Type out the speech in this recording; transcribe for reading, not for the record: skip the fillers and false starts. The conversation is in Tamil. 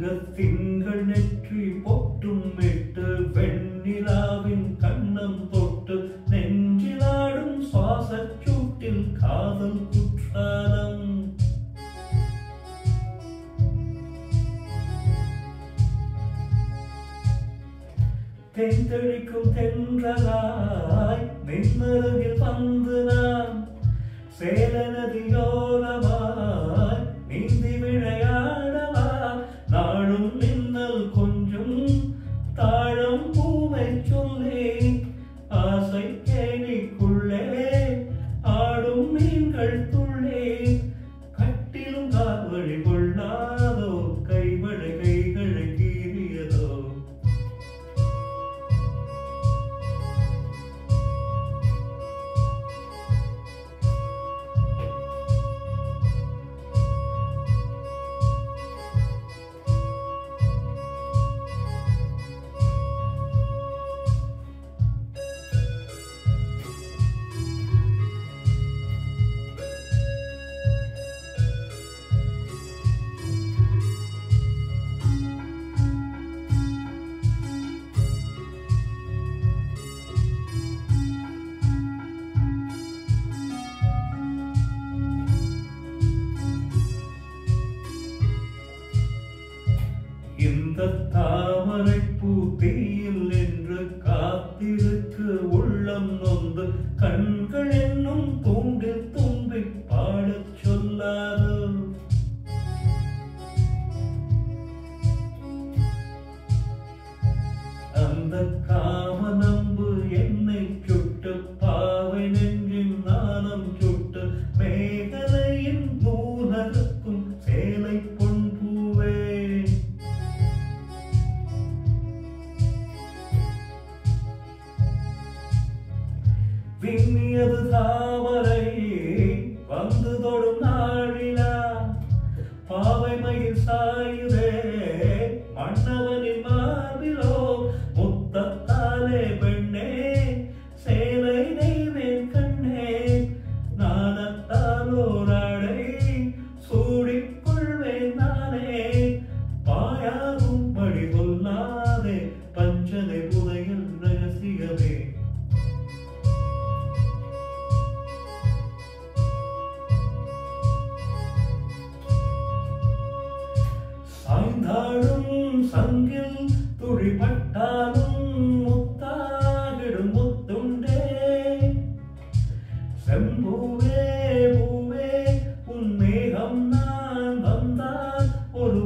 திங்கள் நெற்றி பொட்டும் விட்டு வெண்ணிலாவின் கண்ணம் தொட்டு நெஞ்சிலாடும் சுவாசச் சூட்டில் காதல் குற்றாலம். தென்றடிக்கும் தென்றலாய் நின்னருகில் வந்து நான் சேல நதியோரமாய் நீந்தி விளையாடவா. நாடும் மின்னல் கொஞ்சம் தாழம் பூவை சொல்லி ஆசை கேணிக்குள்ளே ஆடும் மீன்கள் துள்ளே. கட்டிலும் கால்வழி கொள்ளாதோ கைவழி கைகளை கீறியதோ. இந்த தாமரைப்பூ தீயில் என்று காத்திருக்கு உள்ளம் நொந்து கண்கள் என்னும் தூண்டில் தும்பி பாடச் சொல்லாது. அந்த காம நம்பு என்னை சுட்டு பாவை நெஞ்சின் நாணம் சுட்டு மேகலையின் நூலகக்கும் சேலை பொன் பூவே. விண்ணியது தாமரை வந்து தொடும் நாளிலா பாவை மயில் சாயுதே மன்னவனின் மார்பிலோ. முத்தத்தாலே பெண்ணே சேலை நெய்வேன் கண்ணே நாணத்தாலோராடை சூடிக்கொள்வேன் நானே. பாயாரும் வழி கொல்லாதே பஞ்சனை புதையல் ரகசியமே. சாய்ந்தாடும் சங்கில் துழிபட்டாலும் முத்தாகிடும் முத்துண்டே. செம்பூவே பூவே உன் மேகம் நான் வந்தால் ஒரு